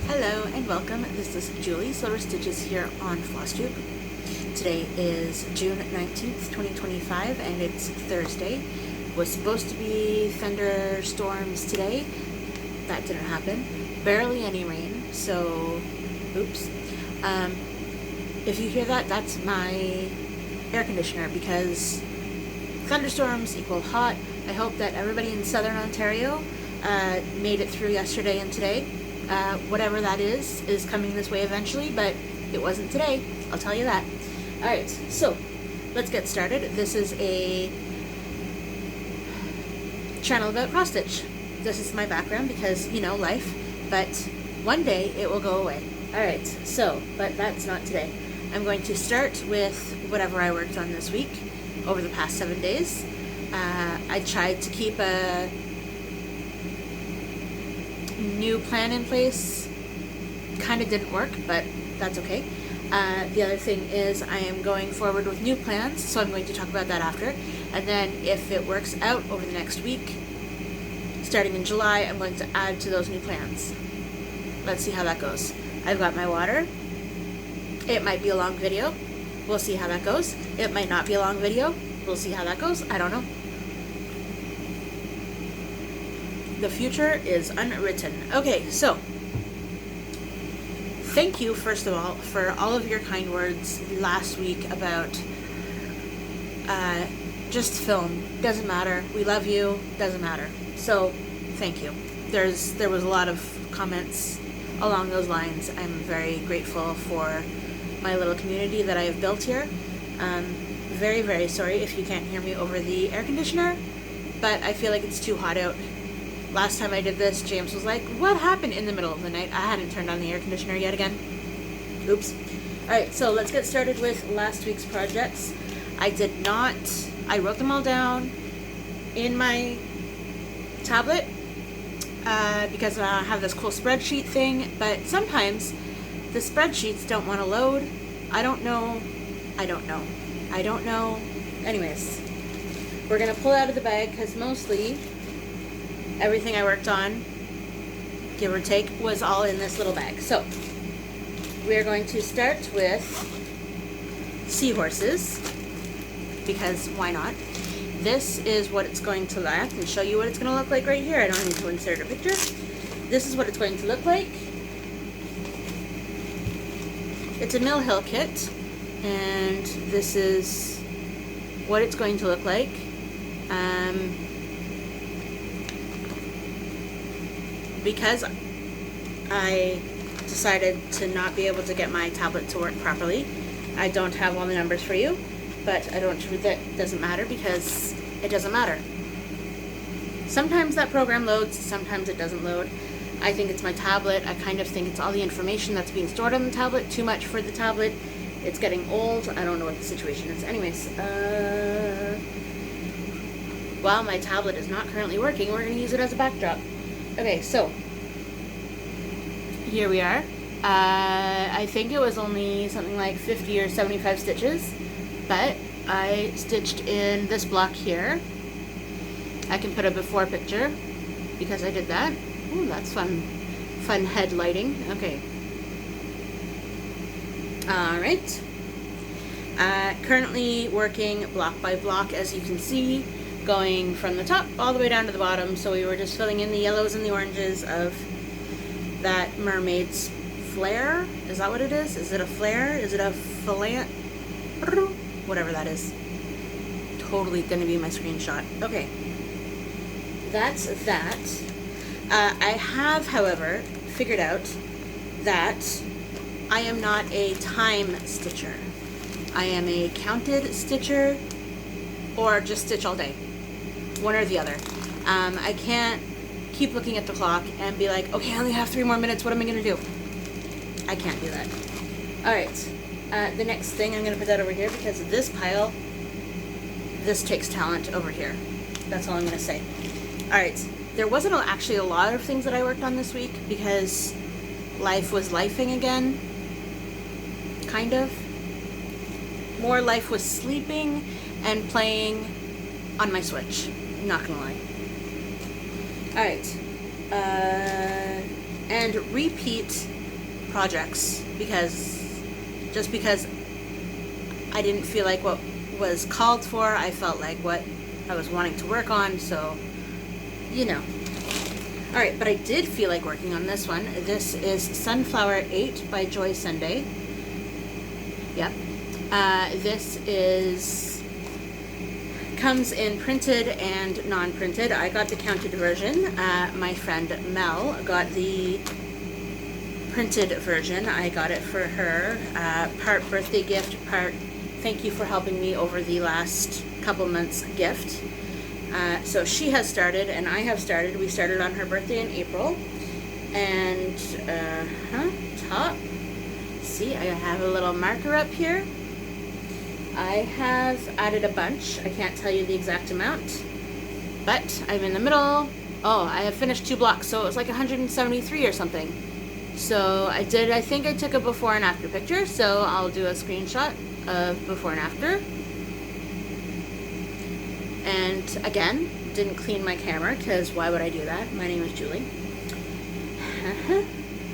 Hello and welcome. This is Julie, Silver Stitches here on FlossTube. Today is June 19th, 2025 and it's Thursday. Was supposed to be thunderstorms today. That didn't happen. Barely any rain, so oops. If you hear that, that's my air conditioner because thunderstorms equal hot. I hope that everybody in Southern Ontario made it through yesterday and today. Whatever that is coming this way eventually, but it wasn't today, I'll tell you that. Alright, so let's get started. This is a channel about cross stitch. This is my background because, you know, life, but one day it will go away. Alright, so, but that's not today. I'm going to start with whatever I worked on this week over the past 7 days. I tried to keep a new plan in place. Kind of didn't work, but that's okay. The other thing is I am going forward with new plans, so I'm going to talk about that after. And then if it works out over the next week, starting in July, I'm going to add to those new plans. Let's see how that goes. I've got my water. It might be a long video. We'll see how that goes. It might not be a long video. We'll see how that goes. I don't know. The future is unwritten. Okay, so thank you first of all for all of your kind words last week about just film. Doesn't matter. We love you. Doesn't matter. So thank you. There was a lot of comments along those lines. I'm very grateful for my little community that I have built here. Very, very sorry if you can't hear me over the air conditioner, but I feel like it's too hot out. Last time I did this, James was like, what happened in the middle of the night? I hadn't turned on the air conditioner yet again. Oops. Alright, so let's get started with last week's projects. I wrote them all down in my tablet because I have this cool spreadsheet thing, but sometimes the spreadsheets don't want to load. I don't know. Anyways, we're going to pull out of the bag because mostly everything I worked on, give or take, was all in this little bag. So, we are going to start with seahorses, because why not? This is what it's going to look like, and show you what it's going to look like right here. I don't need to insert a picture. This is what it's going to look like. It's a Mill Hill kit, and this is what it's going to look like. Because I decided to not be able to get my tablet to work properly, I don't have all the numbers for you, but that doesn't matter because it doesn't matter. Sometimes that program loads, sometimes it doesn't load. I think it's my tablet. I kind of think it's all the information that's being stored on the tablet, too much for the tablet. It's getting old. I don't know what the situation is. Anyways, while my tablet is not currently working, we're going to use it as a backdrop. Okay, so here we are. I think it was only something like 50 or 75 stitches, but I stitched in this block here. I can put a before picture because I did that. Ooh, that's fun. Fun head lighting. Okay. Alright. Currently working block by block, as you can see, going from the top all the way down to the bottom. So we were just filling in the yellows and the oranges of that mermaid's flare. Is that what it is? Is it a flare? Is it a filant? Whatever that is. Totally gonna be my screenshot. Okay. That's that. I have, however, figured out that I am not a time stitcher. I am a counted stitcher or just stitch all day. One or the other. I can't keep looking at the clock and be like, okay, I only have 3 more minutes, what am I going to do? I can't do that. Alright, the next thing, I'm going to put that over here because this pile, this takes talent over here. That's all I'm going to say. Alright, there wasn't actually a lot of things that I worked on this week because life was lifing again. Kind of. More life was sleeping and playing on my Switch. Not gonna lie. Alright. And repeat projects because I didn't feel like what was called for. I felt like what I was wanting to work on, so you know. Alright, but I did feel like working on this one. This is Sunflower 8 by Joy Sunday. Yep. This comes in printed and non-printed. I got the counted version. My friend Mel got the printed version. I got it for her. Part birthday gift, part thank you for helping me over the last couple months gift. So she has started and I have started. We started on her birthday in April. And, top. See, I have a little marker up here. I have added a bunch. I can't tell you the exact amount, but I'm in the middle. Oh, I have finished 2 blocks, so it was like 173 or something. So I think I took a before and after picture, so I'll do a screenshot of before and after. And again, didn't clean my camera, because why would I do that? My name is Julie.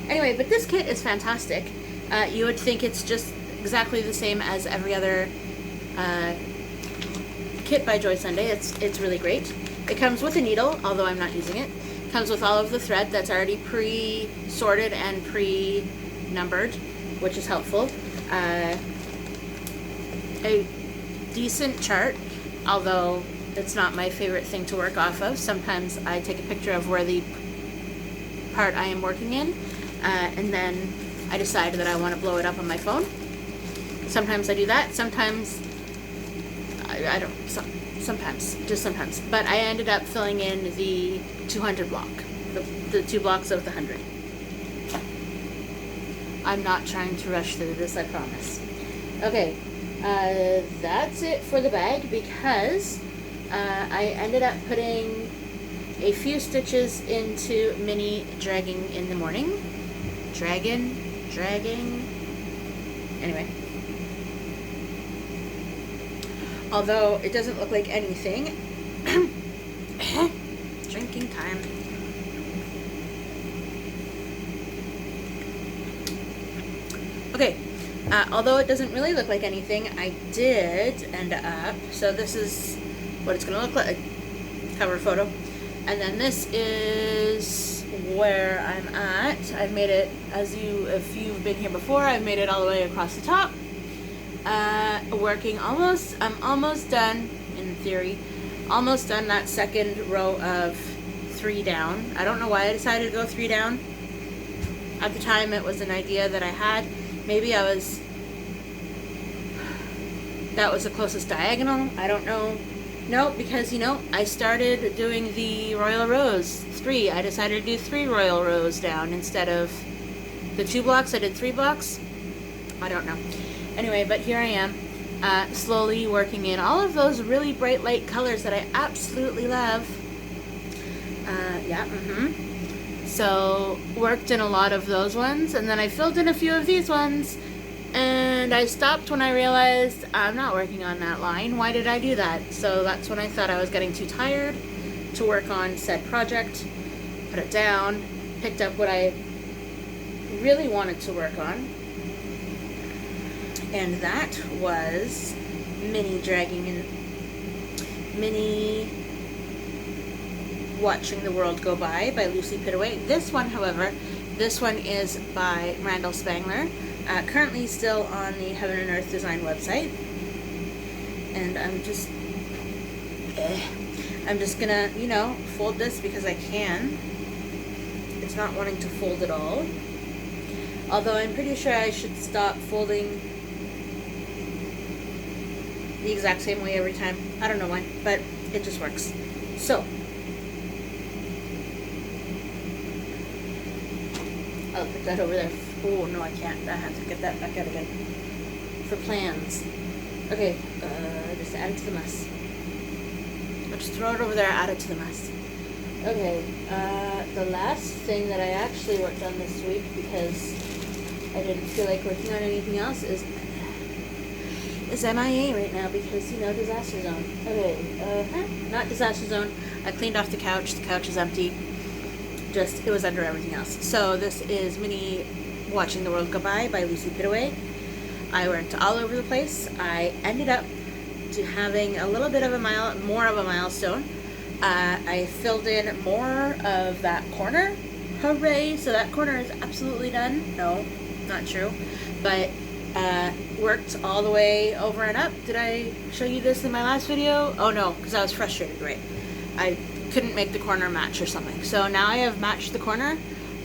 Anyway, but this kit is fantastic. You would think it's just exactly the same as every other kit by Joy Sunday. It's really great. It comes with a needle, although I'm not using it. Comes with all of the thread that's already pre-sorted and pre-numbered, which is helpful. A decent chart, although it's not my favorite thing to work off of. Sometimes I take a picture of where the part I am working in, and then I decide that I want to blow it up on my phone. Sometimes I do that. Sometimes I don't. Sometimes, just sometimes. But I ended up filling in the 200 block, the 2 blocks of the 100. I'm not trying to rush through this, I promise. Okay, that's it for the bag, because I ended up putting a few stitches into mini dragging in the morning. Dragging. Anyway. Although it doesn't look like anything. Drinking time. Okay, although it doesn't really look like anything, I did end up, so this is what it's going to look like, cover photo. And then this is where I'm at. I've made it, if you've been here before, I've made it all the way across the top. I'm almost done, in theory, almost done that second row of 3 down. I don't know why I decided to go 3 down. At the time, it was an idea that I had. Maybe that was the closest diagonal. I don't know. No, because, I started doing the Royal Rows 3. I decided to do 3 Royal Rows down instead of the 2 blocks. I did 3 blocks. I don't know. Anyway, but here I am, slowly working in all of those really bright light colors that I absolutely love. So, worked in a lot of those ones, and then I filled in a few of these ones, and I stopped when I realized I'm not working on that line. Why did I do that? So that's when I thought I was getting too tired to work on said project, put it down, picked up what I really wanted to work on. And that was mini dragging and mini Watching the World Go By Lucy Pittaway. This one, however, is by Randall Spangler, currently still on the Heaven and Earth Design website. And I'm just gonna, fold this because I can. It's not wanting to fold at all. Although I'm pretty sure I should stop folding the exact same way every time. I don't know why, but it just works. So, I'll put that over there. Oh, no, I can't. I have to get that back out again. For plans. Okay, just add it to the mess. I'll just throw it over there, add it to the mess. Okay, the last thing that I actually worked on this week, because I didn't feel like working on anything else, is MIA right now, because, disaster zone. Okay, not disaster zone. I cleaned off the couch. The couch is empty. It was under everything else. So this is mini Watching the World Go By Lucy Pitaway. I worked all over the place. I ended up to having a little bit of more of a milestone. I filled in more of that corner. Hooray! So that corner is absolutely done. No, not true. But worked all the way over and up. Did I show you this in my last video? Oh no, because I was frustrated, right? I couldn't make the corner match or something. So now I have matched the corner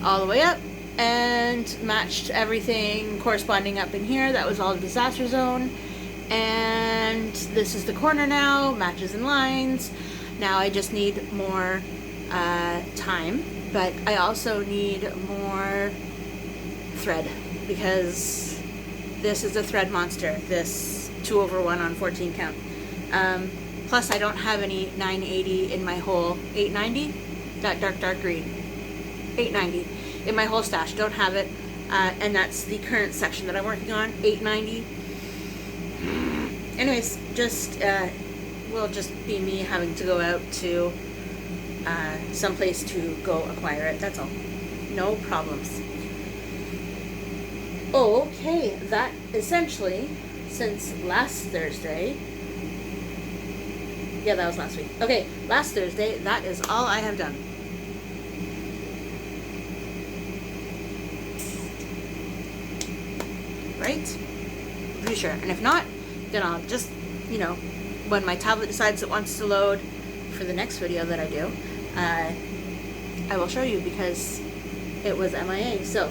all the way up and matched everything corresponding up in here. That was all the disaster zone. And this is the corner now, matches and lines. Now I just need more time, but I also need more thread because this is a thread monster, this 2 over 1 on 14 count. Plus I don't have any 980 in my whole 890, that dark green, 890 in my whole stash, don't have it, and that's the current section that I'm working on, 890. Anyways, just will just be me having to go out to someplace to go acquire it, that's all. No problems. Okay, that essentially, since last Thursday, yeah, that was last week. Okay, last Thursday, that is all I have done. Right? Pretty sure. And if not, then I'll just, you know, when my tablet decides it wants to load for the next video that I do, I will show you because it was MIA. So,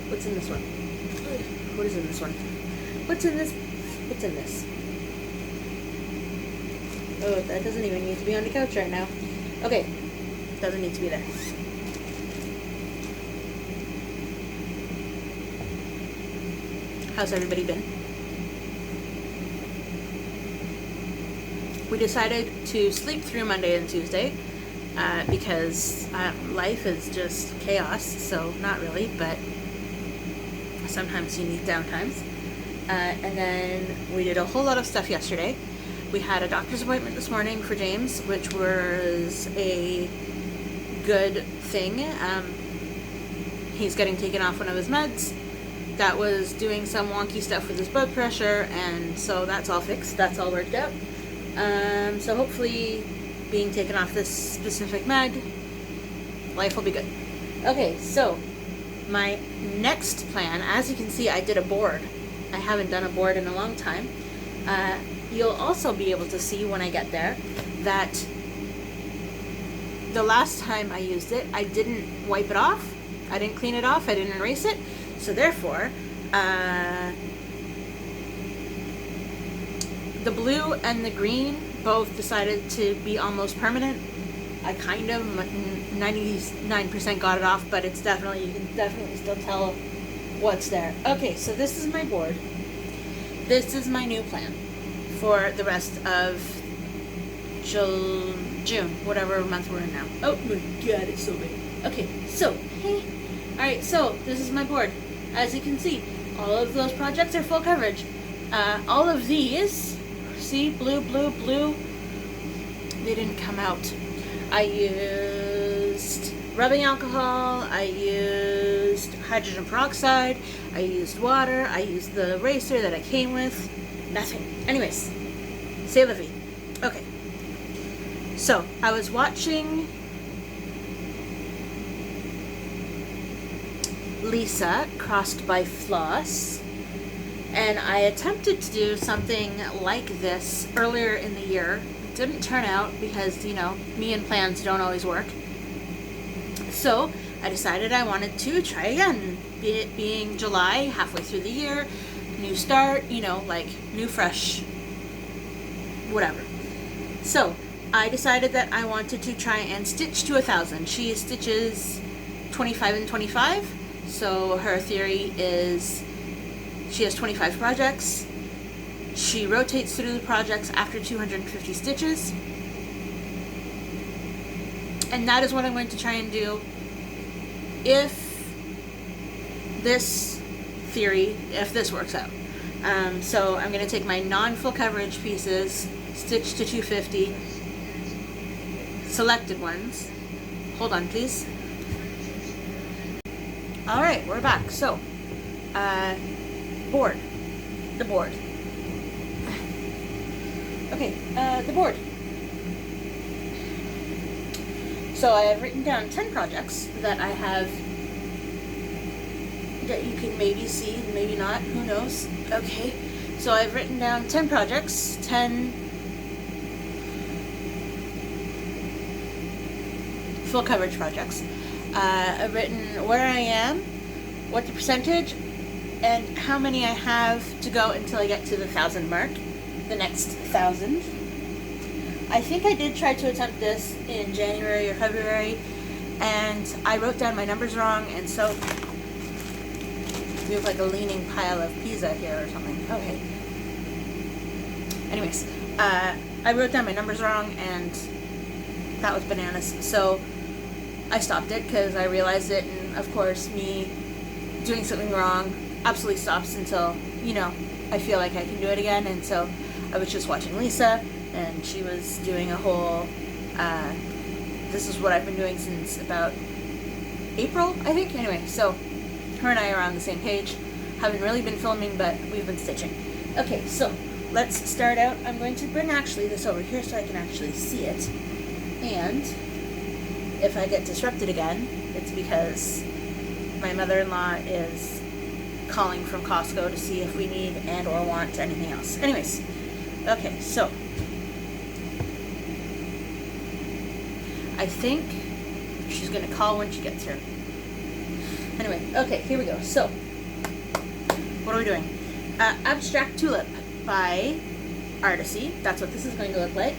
what's in this one? What is in this one? What's in this? What's in this? Oh, that doesn't even need to be on the couch right now. Okay, doesn't need to be there. How's everybody been? We decided to sleep through Monday and Tuesday because life is just chaos, so not really, but sometimes you need downtimes. And then we did a whole lot of stuff yesterday. We had a doctor's appointment this morning for James, which was a good thing. He's getting taken off one of his meds. That was doing some wonky stuff with his blood pressure, and so that's all fixed. That's all worked out. So hopefully being taken off this specific med, life will be good. Okay, so my next plan, as you can see, I did a board. I haven't done a board in a long time. You'll also be able to see when I get there that the last time I used it, I didn't wipe it off. I didn't clean it off. I didn't erase it. So therefore, the blue and the green both decided to be almost permanent. I kind of 99% got it off, but it's definitely, you can definitely still tell what's there. Okay, so this is my board. This is my new plan for the rest of June, whatever month we're in now. Oh my god, it's so big. Okay, so, hey. Alright, so this is my board. As you can see, all of those projects are full coverage. All of these, see, blue, blue, blue, they didn't come out. I used rubbing alcohol, I used hydrogen peroxide, I used water, I used the eraser that I came with, nothing. Anyways, c'est la vie. Okay, so I was watching Lisa, Crossed by Floss, and I attempted to do something like this earlier in the year. It didn't turn out because, you know, me and plans don't always work. So I decided I wanted to try again, it being July, halfway through the year, new start, you know, like new fresh, whatever. So I decided that I wanted to try and stitch to 1,000. She stitches 25 and 25. So her theory is she has 25 projects. She rotates through the projects after 250 stitches. And that is what I'm going to try and do if this theory, if this works out. So I'm going to take my non-full coverage pieces, stitch to 250, selected ones. Hold on, please. Alright, we're back. So, board. The board. Okay, the board. So I have written down 10 projects that I have, that you can maybe see, maybe not, who knows. Okay, so I've written down 10 projects, 10 full coverage projects. I've written where I am, what the percentage, and how many I have to go until I get to the 1,000 mark, the next 1,000. I think I did try to attempt this in January or February, and I wrote down my numbers wrong, and so we have like a leaning pile of pizza here or something. Okay. Anyways, I wrote down my numbers wrong, and that was bananas. So I stopped it because I realized it, and of course me doing something wrong absolutely stops until, you know, I feel like I can do it again. And so I was just watching Lisa, and she was doing a whole, this is what I've been doing since about April, I think. Anyway, so her and I are on the same page. Haven't really been filming, but we've been stitching. Okay, so let's start out. I'm going to bring actually this over here so I can actually see it. And if I get disrupted again, it's because my mother-in-law is calling from Costco to see if we need and or want anything else. Anyways, okay, so I think she's going to call when she gets here. Anyway, okay, here we go. So, what are we doing? Abstract Tulip by Artisy. That's what this is going to look like.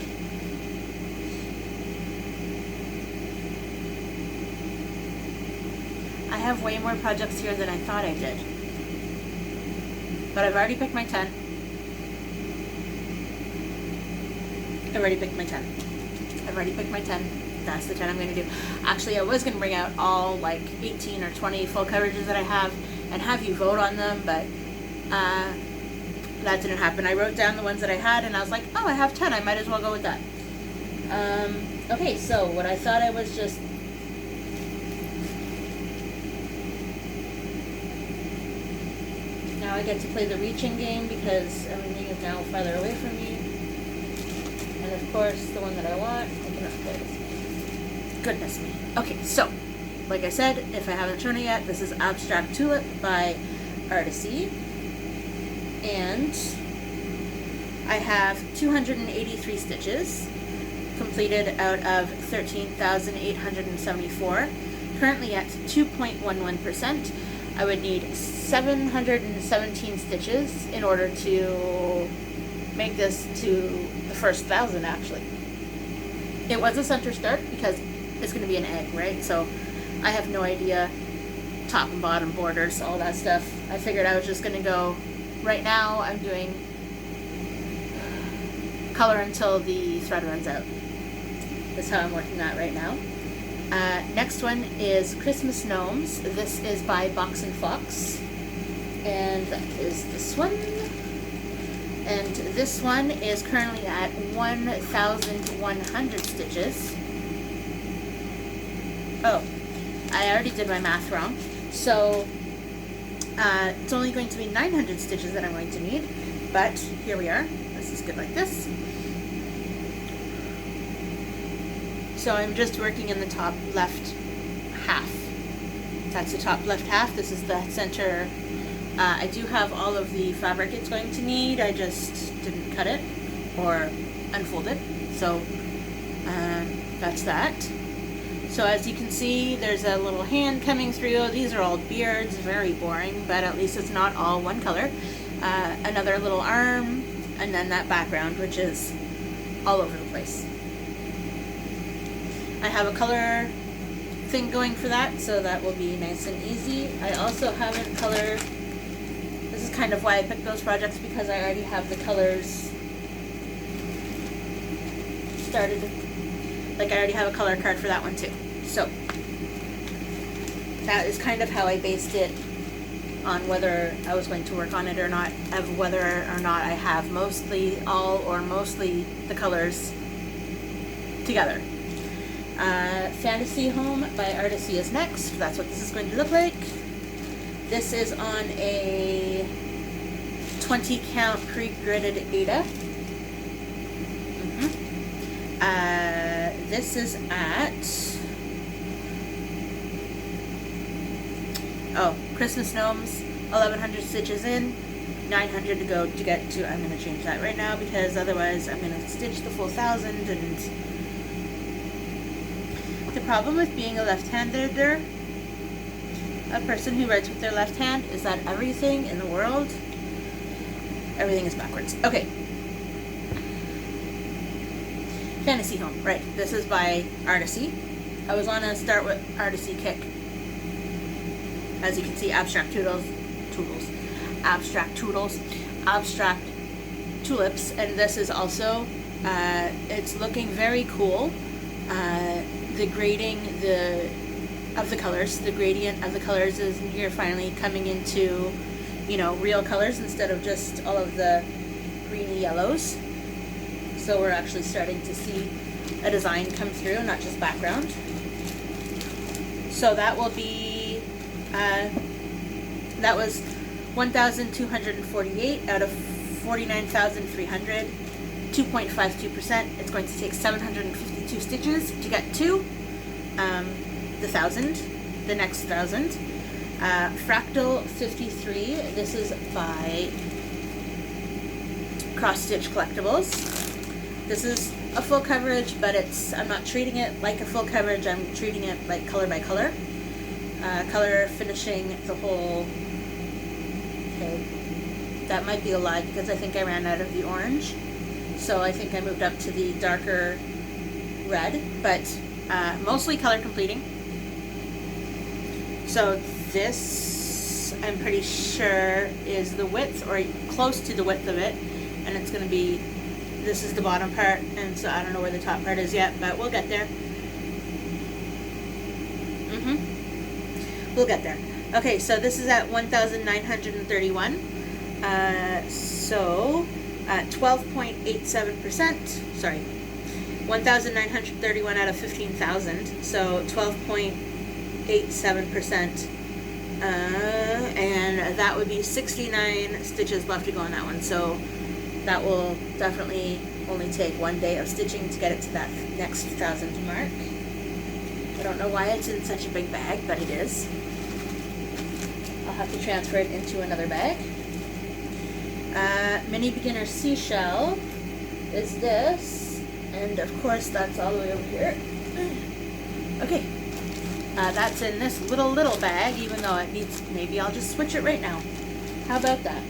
I have way more projects here than I thought I did. But I've already picked my 10. I've already picked my 10. I've already picked my 10. That's the 10 I'm going to do. Actually, I was going to bring out all like 18 or 20 full coverages that I have and have you vote on them, but that didn't happen. I wrote down the ones that I had, and I was like, oh, I have 10. I might as well go with that. Okay, so what I thought I was just... Now I get to play the reaching game because everything is now farther away from me. And of course, the one that I want, I cannot play this. Goodness me. Okay, so, like I said, if I haven't shown it yet, this is Abstract Tulip by Artisy. And I have 283 stitches completed out of 13,874. Currently at 2.11%. I would need 717 stitches in order to make this to the first 1,000 actually. It was a center start because it's going to be an egg, right? So I have no idea, top and bottom borders, all that stuff. I figured I was just going to go, right now I'm doing color until the thread runs out. That's how I'm working that right now. Next one is Christmas Gnomes. This is by Box and Fox. And that is this one. And this one is currently at 1,100 stitches. Oh, I already did my math wrong. So, it's only going to be 900 stitches that I'm going to need. But, here we are. This is good like this. So I'm just working in the top left half. That's the top left half. This is the center. I do have all of the fabric it's going to need. I just didn't cut it or unfold it. So that's that. So as you can see, there's a little hand coming through. These are all beards, very boring, but at least it's not all one color. Another little arm, and then that background, which is all over the place. I have a color thing going for that, so that will be nice and easy. I also haven't colored, this is kind of why I picked those projects, because I already have the colors started, like I already have a color card for that one too. So, that is kind of how I based it on whether I was going to work on it or not, of whether or not I have mostly all or mostly the colors together. Fantasy Home by Artisy is next. That's what this is going to look like. This is on a 20 count pre-gridded Ada. This is at, Christmas Gnomes, 1100 stitches in, 900 to go to get to. I'm going to change that right now because otherwise I'm going to stitch the full 1,000. And the problem with being a left-hander, a person who writes with their left hand, is that everything in the world, everything is backwards. Okay. Fantasy Home, right. This is by Artisy. I was on a Start with Artisy kick. As you can see, abstract tulips, and this is also, it's looking very cool. The grading of the colors, the gradient of the colors is here finally coming into, you know, real colors instead of just all of the greeny yellows. So we're actually starting to see a design come through, not just background. So that will be, that was 1,248 out of 49,300, 2.52%. It's going to take 752 stitches to get to the 1,000, the next 1,000. Fractal 53, this is by Cross Stitch Collectibles. This is a full coverage, but I'm not treating it like a full coverage, I'm treating it like color by color. Color finishing the whole, okay, that might be a lie because I think I ran out of the orange. So I think I moved up to the darker red, but mostly color completing. So this, I'm pretty sure, is the width, or close to the width of it, and it's going to be, this is the bottom part, and so I don't know where the top part is yet, but we'll get there. We'll get there. Okay, so this is at 1,931. So 12.87%, sorry, 1,931 out of 15,000, so 12.87%, and that would be 69 stitches left to go on that one, so that will definitely only take 1 day of stitching to get it to that next 1,000 mark. I don't know why it's in such a big bag, but it is. I'll have to transfer it into another bag. Mini Beginner Seashell is this, and of course that's all the way over here. Okay, that's in this little bag, even though it needs, maybe I'll just switch it right now. How about that?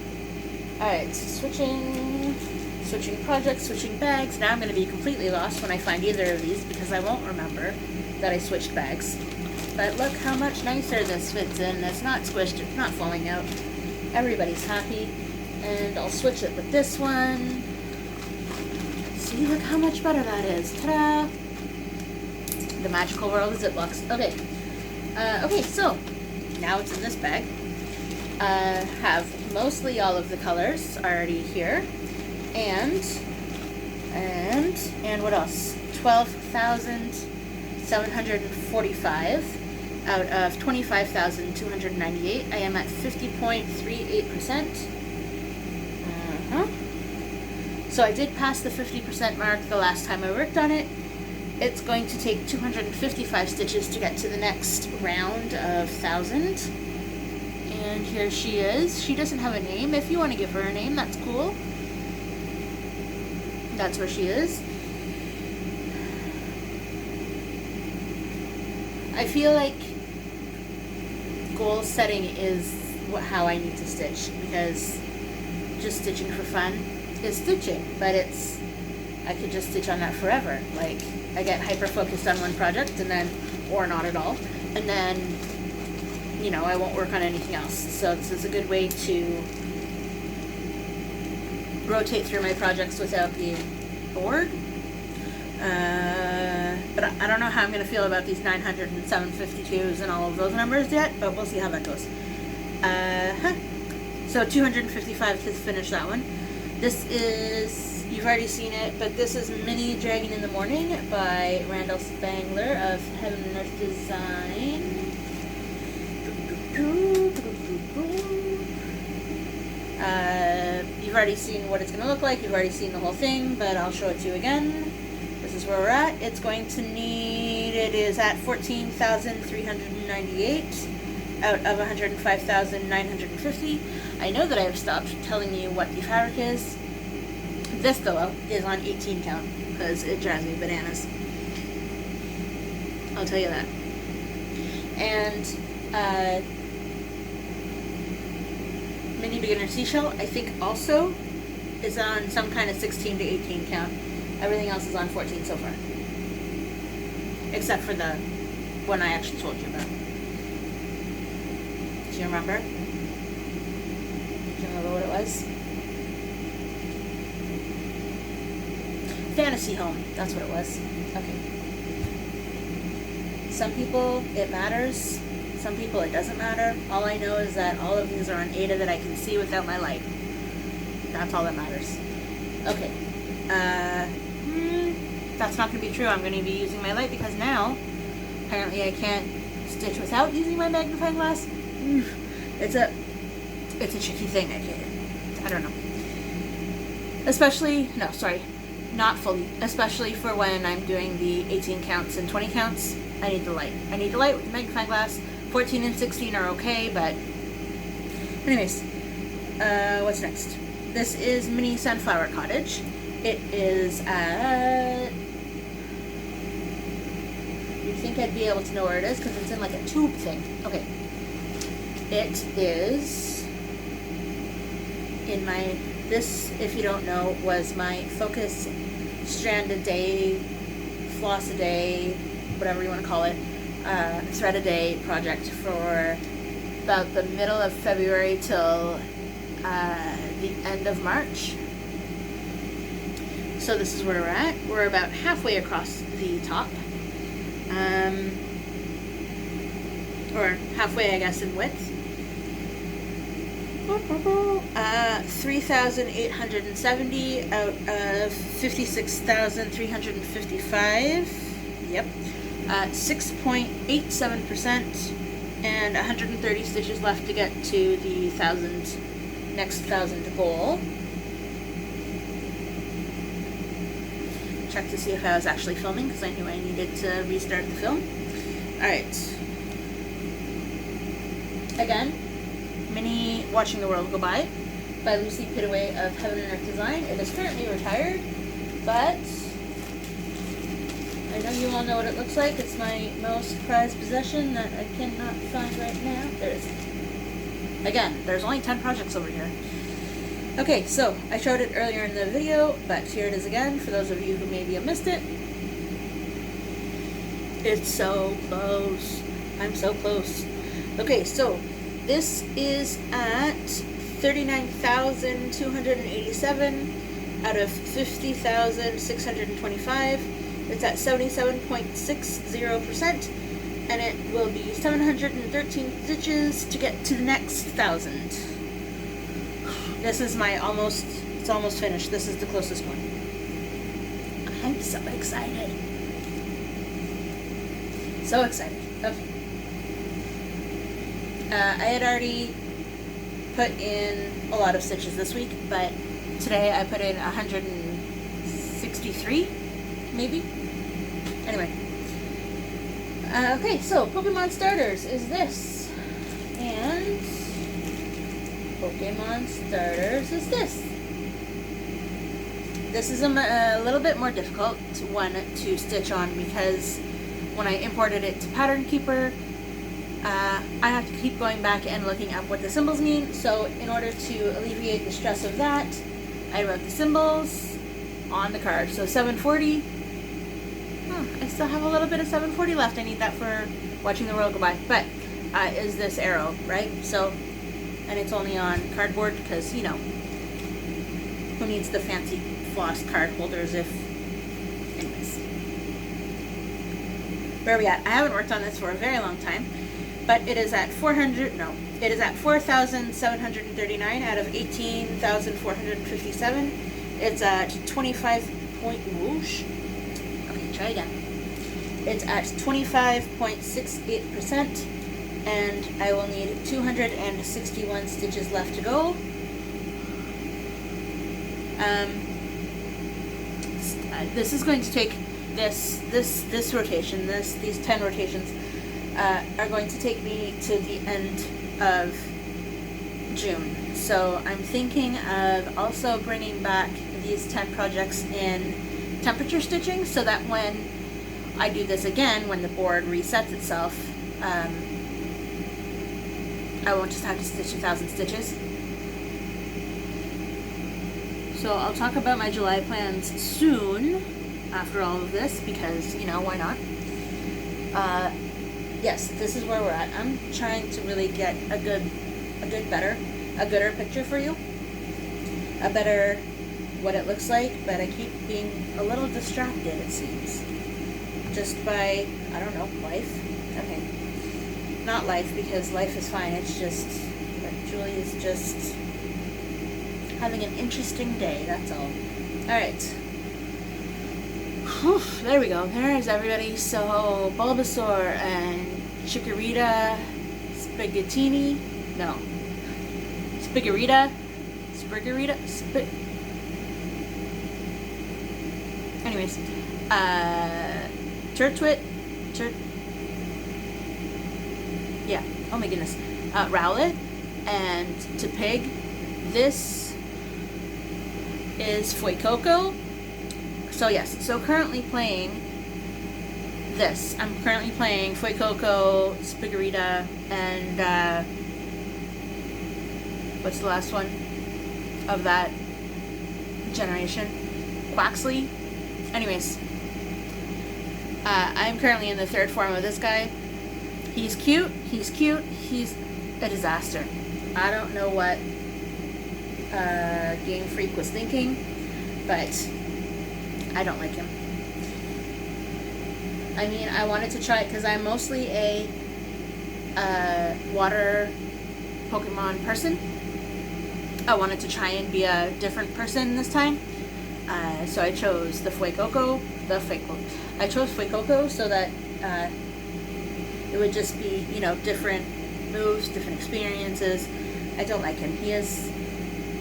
Alright, switching projects, switching bags. Now I'm going to be completely lost when I find either of these because I won't remember that I switched bags. But look how much nicer this fits in. It's not squished, it's not falling out. Everybody's happy. And I'll switch it with this one. See, look how much better that is. Ta-da! The magical world of Ziplocs. Okay. Okay, so now it's in this bag. Have mostly all of the colors already here. And what else? 12,745 out of 25,298. I am at 50.38%. So I did pass the 50% mark the last time I worked on it. It's going to take 255 stitches to get to the next round of 1,000. And here she is. She doesn't have a name. If you want to give her a name, that's cool. That's where she is. I feel like goal setting is how I need to stitch, because just stitching for fun is stitching, but I could just stitch on that forever. Like, I get hyper focused on one project and then, or not at all, and then, you know, I won't work on anything else. So this is a good way to rotate through my projects without being bored. But I don't know how I'm going to feel about these 900 and 752s and all of those numbers yet, but we'll see how that goes. So 255 to finish that one. This is, you've already seen it, but this is Mini Dragon in the Morning by Randall Spangler of Heaven and Earth Design. already seen what it's going to look like. You've already seen the whole thing, but I'll show it to you again. This is where we're at. It's going to need, it is at 14,398 out of 105,950. I know that I have stopped telling you what the fabric is. This though is on 18 count because it drives me bananas. I'll tell you that. And mini beginner seashell, I think also is on some kind of 16 to 18 count. Everything else is on 14 so far. Except for the one I actually told you about. Do you remember? Do you remember what it was? Fantasy Home. That's what it was. Okay. Some people, it matters. Some people, it doesn't matter. All I know is that all of these are on Ada that I can see without my light. That's all that matters. Okay. That's not going to be true. I'm going to be using my light because now, apparently I can't stitch without using my magnifying glass. It's a tricky thing. I don't know. Especially, no, sorry, not fully. Especially for when I'm doing the 18 counts and 20 counts. I need the light. I need the light with the magnifying glass. 14 and 16 are okay, but anyways, what's next? This is Mini Sunflower Cottage. It is at, you'd think I'd be able to know where it is because it's in like a tube thing. Okay. It is in my, this, if you don't know, was my Focus Strand a Day, Floss a Day, whatever you want to call it, Thread a Day project for about the middle of February till the end of March. So this is where we're at. We're about halfway across the top. Or halfway, I guess, in width. 3,870 out of 56,355. Yep. 6.87%, and 130 stitches left to get to the next 1,000 goal. Check to see if I was actually filming because I knew I needed to restart the film. Alright. Again, Mini Watching the World Go By Lucy Pittaway of Heaven and Earth Design. It is currently retired, but I know you all know what it looks like. It's my most prized possession that I cannot find right now. There it is. Again, there's only 10 projects over here. Okay, so I showed it earlier in the video, but here it is again for those of you who maybe have missed it. It's so close. I'm so close. Okay, so this is at 39,287 out of 50,625. It's at 77.60%, and it will be 713 stitches to get to the next 1,000. This is my it's almost finished. This is the closest one. I'm so excited. So excited. Okay. I had already put in a lot of stitches this week, but today I put in 163, maybe? Anyway. Okay, so Pokemon starters is this. And Pokemon starters is this. This is a little bit more difficult one to stitch on because when I imported it to Pattern Keeper, I have to keep going back and looking up what the symbols mean. So in order to alleviate the stress of that, I wrote the symbols on the card. So 740. I still have a little bit of 740 left. I need that for Watching the World Go By. But is this arrow, right? So, and it's only on cardboard because, you know, who needs the fancy floss card holders if... Anyways. Where are we at? I haven't worked on this for a very long time. But it is at 4,739 out of 18,457. It's at 25 point whoosh. Okay, try again. It's at 25.68%, and I will need 261 stitches left to go. This is going to take this rotation, these 10 rotations are going to take me to the end of June. So I'm thinking of also bringing back these 10 projects in temperature stitching, so that when I do this again, when the board resets itself, I won't just have to stitch 1,000 stitches. So I'll talk about my July plans soon after all of this, because, you know, why not? Yes, this is where we're at. I'm trying to really get a gooder picture for you. A better what it looks like, but I keep being a little distracted, it seems. Just by, I don't know, life? Okay. Not life, because life is fine. It's just that Julie is just having an interesting day, that's all. Alright. There we go. There is everybody. So, Bulbasaur and Chikorita, Spaghettini. No. Spiggerita. Anyways. Turtwit. Yeah. Oh my goodness. Rowlet and Tepig. This is Fuecoco. So yes, so currently playing this. I'm currently playing Fuecoco, Spiggerita, and what's the last one of that generation? Quaxley. Anyways, I'm currently in the 3rd form of this guy. He's cute, he's a disaster. I don't know what Game Freak was thinking, but I don't like him. I mean, I wanted to try it because I'm mostly a water Pokemon person. I wanted to try and be a different person this time. So I chose the Fuecoco. I chose Fuecoco so that it would just be, you know, different moves, different experiences. I don't like him.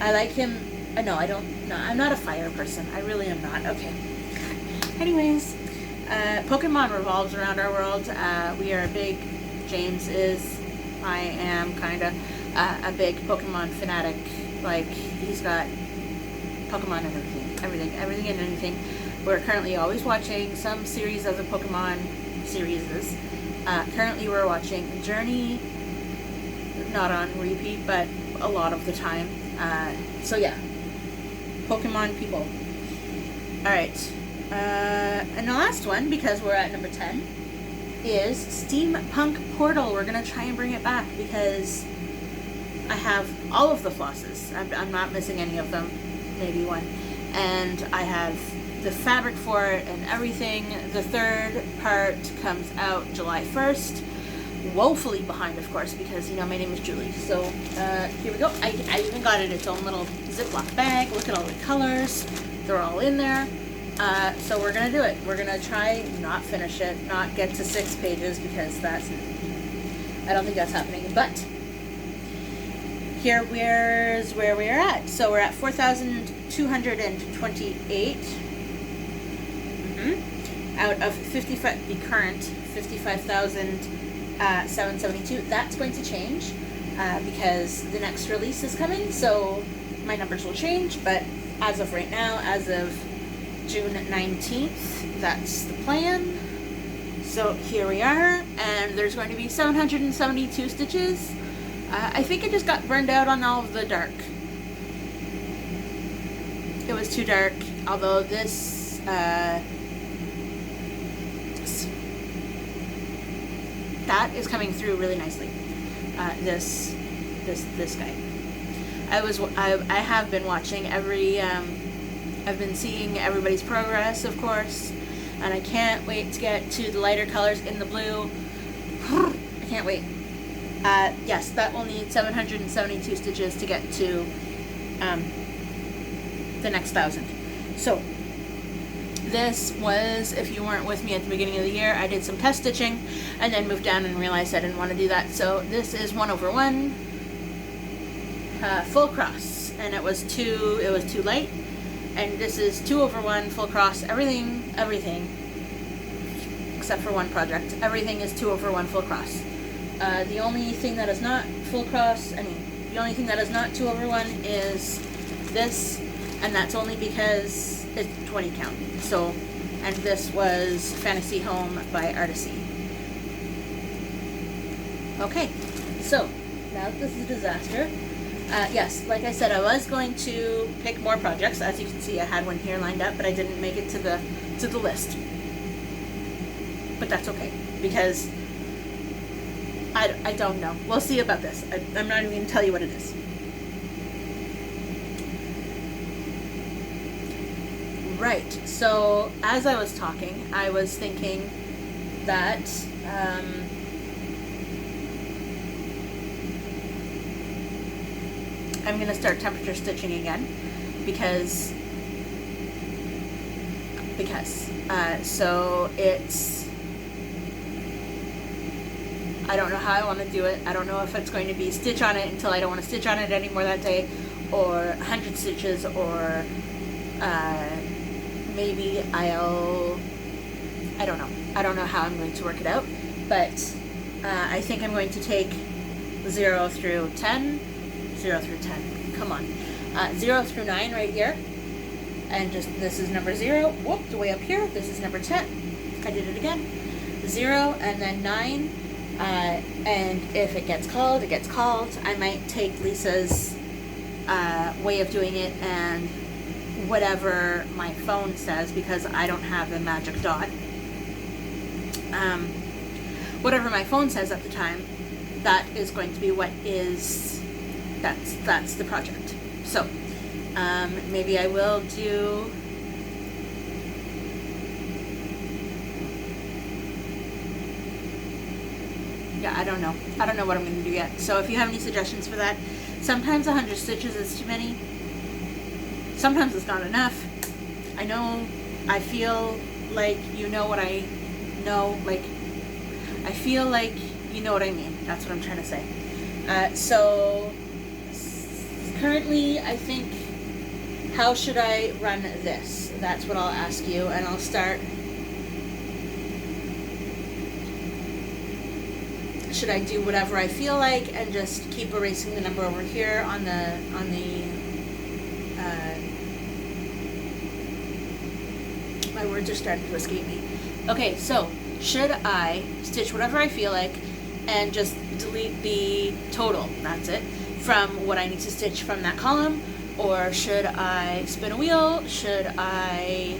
I like him. No, I don't. No, I'm not a fire person. I really am not. Okay. Anyways, Pokemon revolves around our world. We are James is. I am kind of a big Pokemon fanatic. Like, he's got Pokemon and everything and anything. We're currently always watching some series of the Pokemon series. Currently we're watching Journey, not on repeat, but a lot of the time. So yeah, Pokemon people. Alright, and the last one, because we're at number 10, is Steampunk Portal. We're going to try and bring it back because I have all of the flosses. I'm not missing any of them, maybe one. And I have the fabric for it and everything. The 3rd part comes out July 1st. Woefully behind, of course, because, you know, my name is Julie. So, here we go. I even got it its own little Ziploc bag. Look at all the colors. They're all in there. So we're going to do it. We're going to try not finish it, not get to 6 pages, because I don't think that's happening. But here's where we are at. So we're at 4,228 out of 55, the current 55,772. That's going to change because the next release is coming, so my numbers will change. But as of right now, as of June 19th, that's the plan. So here we are, and there's going to be 772 stitches. I think I just got burned out on all of the dark. It was too dark, although this that is coming through really nicely. This guy. I have been watching every I've been seeing everybody's progress, of course, and I can't wait to get to the lighter colors in the blue. I can't wait. Yes, that will need 772 stitches to get to the next 1,000. So this was, if you weren't with me at the beginning of the year, I did some test stitching and then moved down and realized I didn't want to do that. So this is 1/1 full cross, and it was too light. And this is 2/1 full cross, everything, except for one project. Everything is 2/1 full cross. The only thing that is not full cross, the only thing that is not 2/1 is this, and that's only because it's 20 count. So, and this was Fantasy Home by Artisy. Okay, so now that this is a disaster, yes, like I said, I was going to pick more projects. As you can see, I had one here lined up, but I didn't make it to the list. But that's okay, because I don't know. We'll see about this. I'm not even going to tell you what it is. Right, so as I was talking, I was thinking that I'm going to start temperature stitching again because so it's, I don't know how I want to do it. I don't know if it's going to be stitch on it until I don't want to stitch on it anymore that day, or 100 stitches, or maybe I don't know. I don't know how I'm going to work it out, but I think I'm going to take 0 through 10, 0 through 10, come on, 0 through 9 right here, and just, this is number 0, whoop, way up here, this is number 10, I did it again, 0, and then 9, and if it gets called, it gets called. I might take Lisa's way of doing it and whatever my phone says, because I don't have the magic dot. Whatever my phone says at the time, that is going to be what is, that's the project. So maybe I will do, yeah, I don't know what I'm going to do yet. So if you have any suggestions for that, sometimes 100 stitches is too many. Sometimes it's not enough. I know, I feel like you know what I know, like, I feel like you know what I mean. That's what I'm trying to say. So, currently, I think, how should I run this? That's what I'll ask you, and I'll start. Should I do whatever I feel like and just keep erasing the number over here on the my words are starting to escape me. Okay, so should I stitch whatever I feel like and just delete the total, that's it, from what I need to stitch from that column? Or should I spin a wheel? Should I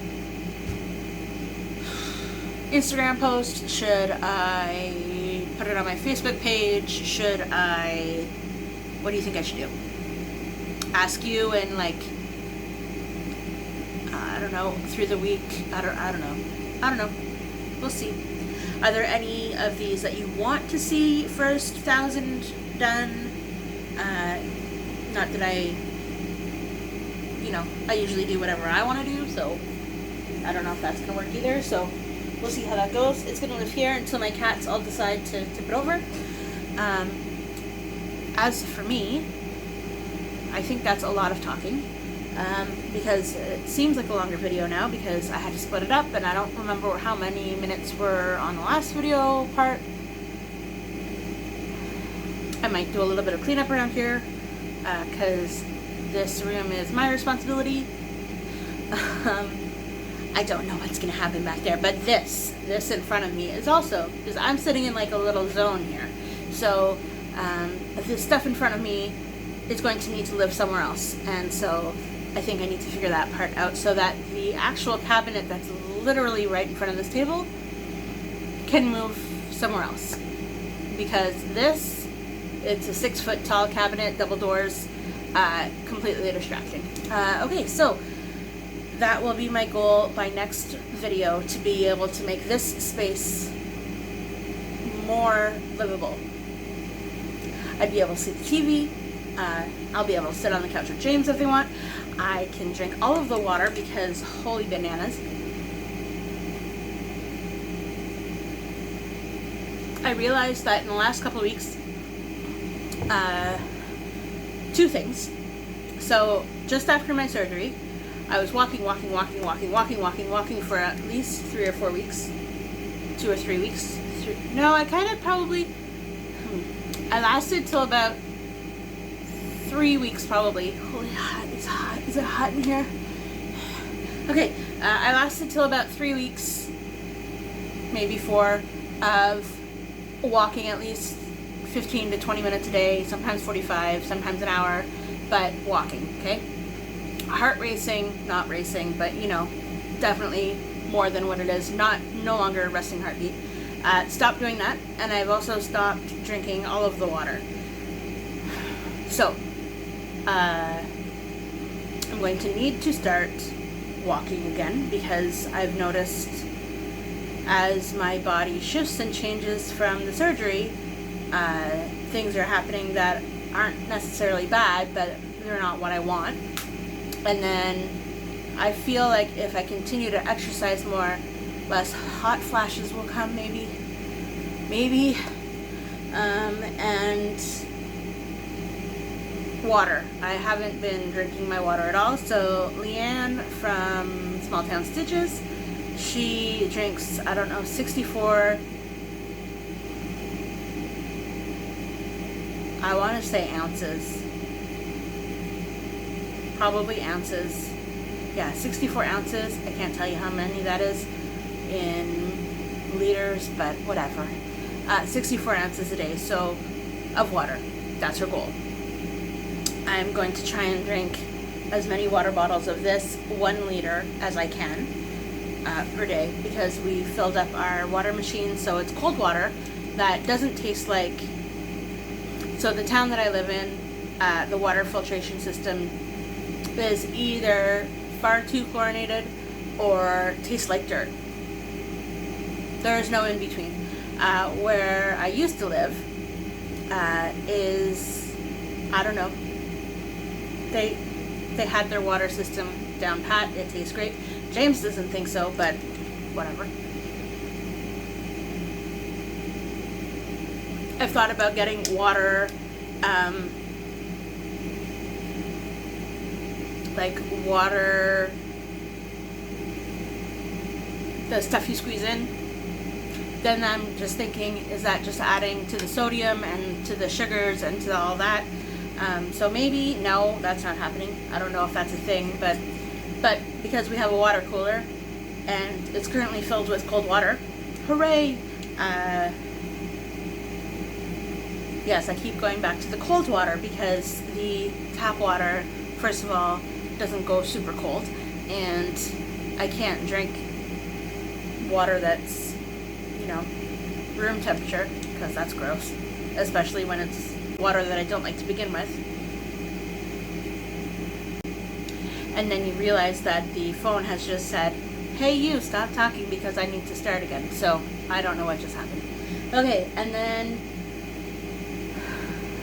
Instagram post? Should I put it on my Facebook page? Should I, what do you think I should do? Ask you and like, I don't know, through the week, I don't know, we'll see. Are there any of these that you want to see first 1,000 done? Not that I usually do whatever I want to do, so I don't know if that's going to work either, so we'll see how that goes. It's going to live here until my cats all decide to tip it over. As for me, I think that's a lot of talking, because it seems like a longer video now because I had to split it up, and I don't remember how many minutes were on the last video part. I might do a little bit of cleanup around here, because this room is my responsibility. I don't know what's going to happen back there, but this in front of me is also, because I'm sitting in like a little zone here, so this stuff in front of me is going to need to live somewhere else, and so I think I need to figure that part out so that the actual cabinet that's literally right in front of this table can move somewhere else, because this, it's a 6-foot tall cabinet, double doors, completely distracting. Okay, so that will be my goal by next video, to be able to make this space more livable. I'd be able to see the TV, I'll be able to sit on the couch with James if they want, I can drink all of the water because holy bananas. I realized that in the last couple of weeks, 2 things. So just after my surgery, I was walking for at least 3 or 4 weeks. 2 or 3 weeks. No, I kind of probably, I lasted till about 3 weeks probably. Holy hot, it's hot. Is it hot in here? Okay, I lasted till about 3 weeks, maybe 4, of walking at least 15 to 20 minutes a day, sometimes 45, sometimes an hour, but walking, okay? Heart racing, not racing, but you know, definitely more than what it is, no longer a resting heartbeat. Stopped doing that, and I've also stopped drinking all of the water. So, I'm going to need to start walking again, because I've noticed as my body shifts and changes from the surgery, things are happening that aren't necessarily bad, but they're not what I want. And then I feel like if I continue to exercise more, less hot flashes will come, maybe. And water. I haven't been drinking my water at all. So Leanne from Small Town Stitches, she drinks, I don't know, 64, I want to say ounces. Probably ounces. Yeah, 64 ounces. I can't tell you how many that is in liters, but whatever. 64 ounces a day, so, of water. That's her goal. I'm going to try and drink as many water bottles of this 1 liter as I can per day, because we filled up our water machine, so it's cold water that doesn't taste like, so the town that I live in, the water filtration system is either far too chlorinated or tastes like dirt. There is no in between. Where I used to live is, I don't know, they had their water system down pat. It tastes great. James doesn't think so, but whatever. I've thought about getting water, like water, the stuff you squeeze in. Then I'm just thinking, is that just adding to the sodium and to the sugars and to all that? So maybe, no, that's not happening. I don't know if that's a thing, but because we have a water cooler and it's currently filled with cold water, hooray! Yes, I keep going back to the cold water because the tap water, first of all, doesn't go super cold, and I can't drink water that's, you know, room temperature, because that's gross, especially when it's water that I don't like to begin with. And then you realize that the phone has just said, hey you, stop talking because I need to start again. So I don't know what just happened. Okay, and then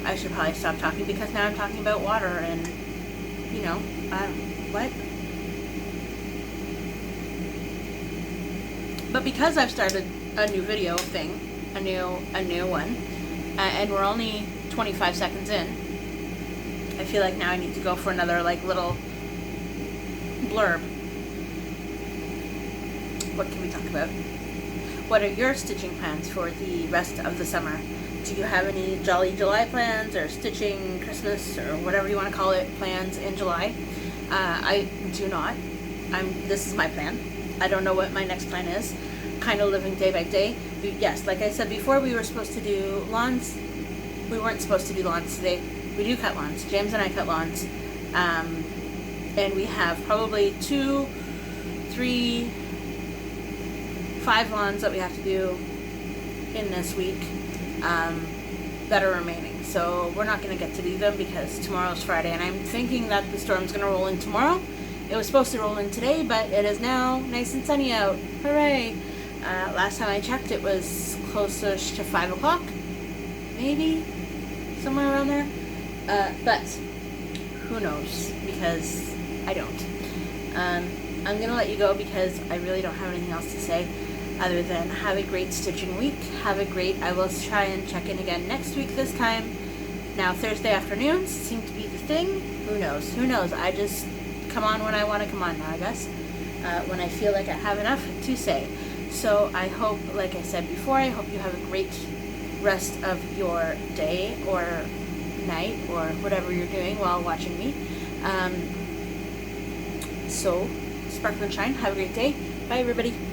I should probably stop talking because now I'm talking about water and, you know, what? But because I've started a new video thing, a new one, and we're only 25 seconds in, I feel like now I need to go for another, like, little blurb. What can we talk about? What are your stitching plans for the rest of the summer? Do you have any Jolly July plans, or stitching Christmas, or whatever you want to call it, plans in July? I do not. This is my plan. I don't know what my next plan is. Kind of living day by day. Yes, like I said before, we were supposed to do lawns. We weren't supposed to do lawns today. We do cut lawns. James and I cut lawns. And we have probably 2, 3, 5 lawns that we have to do in this week that are remaining. So we're not going to get to do them because tomorrow's Friday, and I'm thinking that the storm's going to roll in tomorrow. It was supposed to roll in today, but it is now nice and sunny out. Hooray! Last time I checked, it was close-ish to 5 o'clock, maybe, somewhere around there. But who knows, because I don't. I'm going to let you go because I really don't have anything else to say other than have a great stitching week. I will try and check in again next week this time. Now, Thursday afternoons seem to be the thing. Who knows? come on when I want to come on now, I guess. When I feel like I have enough to say. So I hope, like I said before, I hope you have a great rest of your day or night or whatever you're doing while watching me. So, sparkle and shine. Have a great day. Bye, everybody.